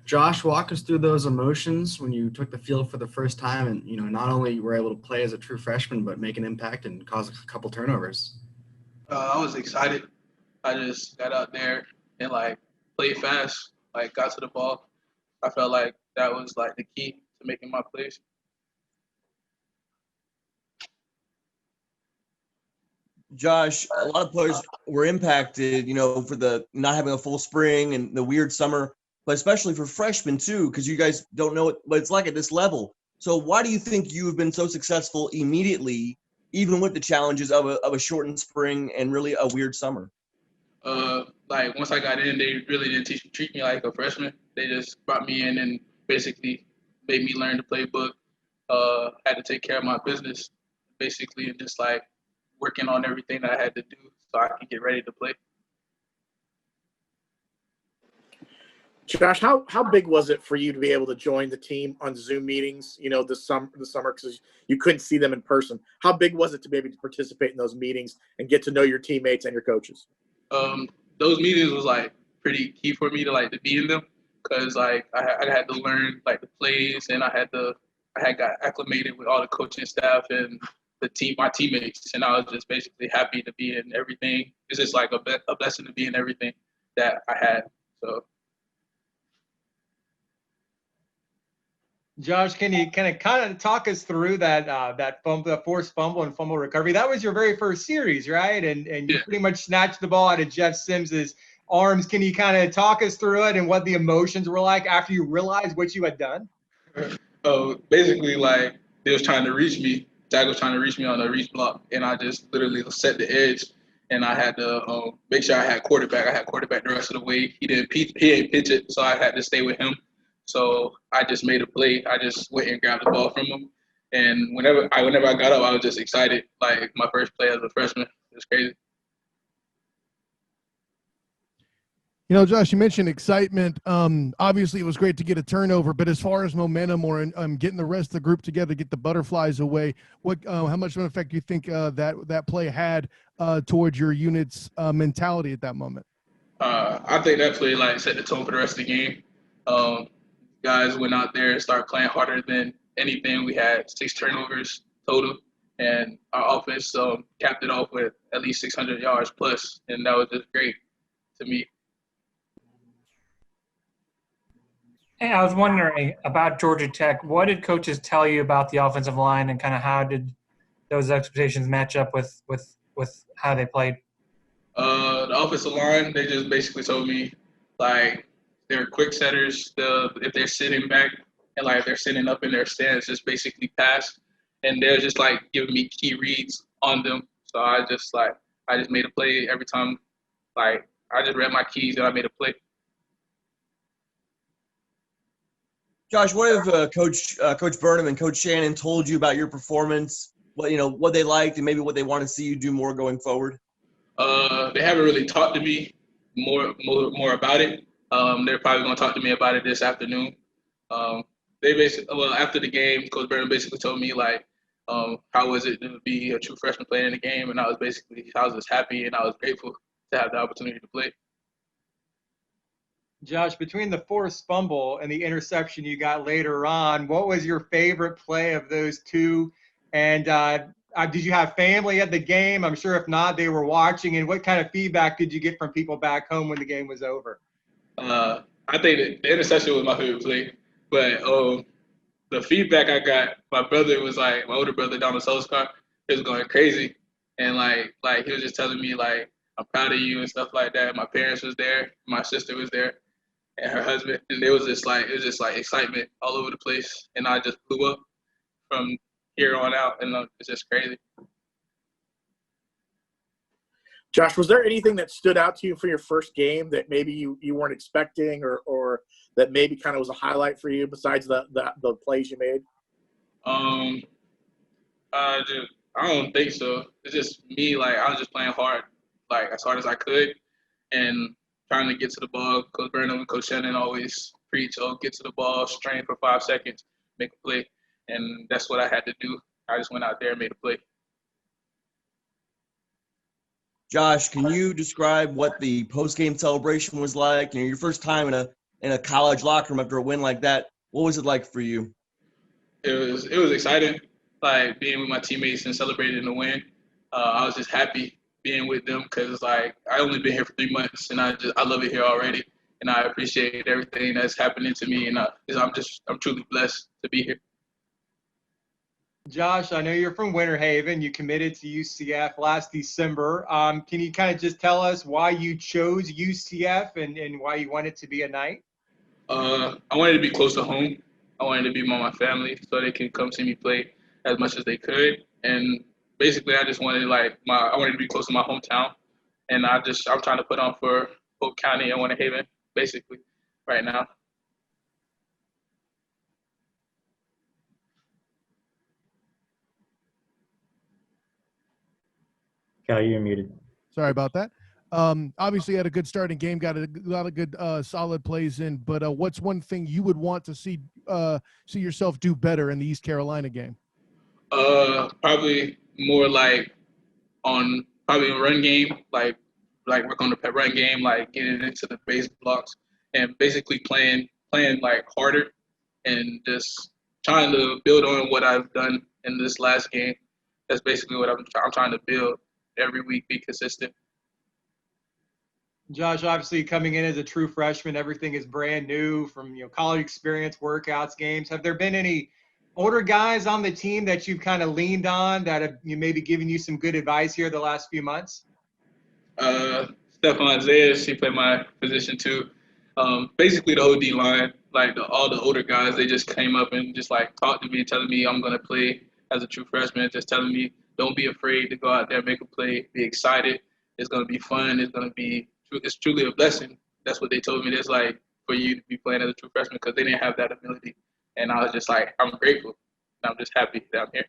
Josh, walk us through those emotions when you took the field for the first time and, not only were able to play as a true freshman, but make an impact and cause a couple turnovers. I was excited. I just got out there and played fast, got to the ball. I felt like that was the key to making my plays. Josh, a lot of players were impacted, for the not having a full spring and the weird summer, but especially for freshmen too, because you guys don't know what it's like at this level. So why do you think you have been so successful immediately, even with the challenges of a shortened spring and really a weird summer? Once I got in, they really didn't treat me like a freshman. They just brought me in and basically made me learn the playbook. Had to take care of my business, basically, and just working on everything that I had to do so I could get ready to play. Josh, how big was it for you to be able to join the team on Zoom meetings, this summer because you couldn't see them in person? How big was it to be able to participate in those meetings and get to know your teammates and your coaches? Those meetings was pretty key for me to be in them because I had to learn the plays and I had got acclimated with all the coaching staff and my teammates, and I was just basically happy to be in everything. It's just a blessing to be in everything that I had. So. Josh, can you kind of talk us through that forced fumble and fumble recovery? That was your very first series, right? And you pretty much snatched the ball out of Jeff Sims's arms. Can you kind of talk us through it and what the emotions were like after you realized what you had done? Basically, they was trying to reach me. Jack was trying to reach me on the reach block, and I just literally set the edge, and I had to make sure I had quarterback. I had quarterback the rest of the way. He didn't pitch it, so I had to stay with him. So I just made a play. I just went and grabbed the ball from him. And whenever I got up, I was just excited. My first play as a freshman. It was crazy. Josh, you mentioned excitement. Obviously, it was great to get a turnover, but as far as momentum or getting the rest of the group together, get the butterflies away, how much of an effect do you think that play had towards your unit's mentality at that moment? I think that play set the tone for the rest of the game. Guys went out there and started playing harder than anything. We had 6 turnovers total, and our offense capped it off with at least 600 yards plus, and that was just great to me. Hey, I was wondering about Georgia Tech. What did coaches tell you about the offensive line, and kind of how did those expectations match up with how they played? The offensive line, they just basically told me they're quick setters. If they're sitting back and if they're sitting up in their stance, just basically pass, and they're just giving me key reads on them. So I just made a play every time. I just read my keys and I made a play. Josh, what have Coach Burnham and Coach Shannon told you about your performance? What they liked and maybe what they want to see you do more going forward? They haven't really talked to me more about it. They're probably going to talk to me about it this afternoon. After the game, Coach Burnham basically told me how was it to be a true freshman playing in the game, and I was just happy and I was grateful to have the opportunity to play. Josh, between the forced fumble and the interception you got later on, what was your favorite play of those two? And did you have family at the game? I'm sure if not, they were watching. And what kind of feedback did you get from people back home when the game was over? I think the interception was my favorite play, but the feedback I got, my brother was my older brother down in Celiscar, he was going crazy, and he was just telling me I'm proud of you and stuff like that. My parents was there, my sister was there, and her husband, and it was just excitement all over the place, and I just blew up from here on out, and it's just crazy. Josh, was there anything that stood out to you for your first game that maybe you weren't expecting or that maybe kind of was a highlight for you besides the plays you made? I don't think so. It's just me, I was just playing hard, as hard as I could and trying to get to the ball. Coach Burnham and Coach Shannon always preach, get to the ball, strain for 5 seconds, make a play. And that's what I had to do. I just went out there and made a play. Josh, can you describe what the post-game celebration was like? Your first time in a in a college locker room after a win like that. What was it like for you? It was exciting, like being with my teammates and celebrating the win. I was just happy being with them because like I only been here for 3 months and I love it here already, and I appreciate everything that's happening to me, and I'm truly blessed to be here. Josh, I know you're from Winter Haven. You committed to UCF last December. Can you kind of just tell us why you chose UCF and why you wanted to be a Knight? I wanted to be close to home. I wanted to be with my family so they can come see me play as much as they could. And basically, I just wanted I wanted to be close to my hometown, and I'm trying to put on for Polk County and Winter Haven basically right now. Kelly, you're muted. Sorry about that. Obviously, had a good starting game, got a lot of good solid plays in. But what's one thing you would want to see yourself do better in the East Carolina game? Probably more probably a run game, like work on the run game, like getting into the base blocks and basically playing like harder and just trying to build on what I've done in this last game. That's basically what I'm trying to build every week, be consistent. Josh, obviously coming in as a true freshman, everything is brand new from college experience, workouts, games. Have there been any older guys on the team that you've kind of leaned on that have maybe given you some good advice here the last few months? Stephon Isaiah, she played my position too. Basically the whole D line, like all the older guys, they just came up and just like talked to me, telling me I'm gonna play as a true freshman, just telling me don't be afraid to go out there, make a play, be excited. It's gonna be fun. It's truly a blessing. That's what they told me. It's like for you to be playing as a true freshman because they didn't have that ability, and I was just like, I'm grateful. And I'm just happy that I'm here.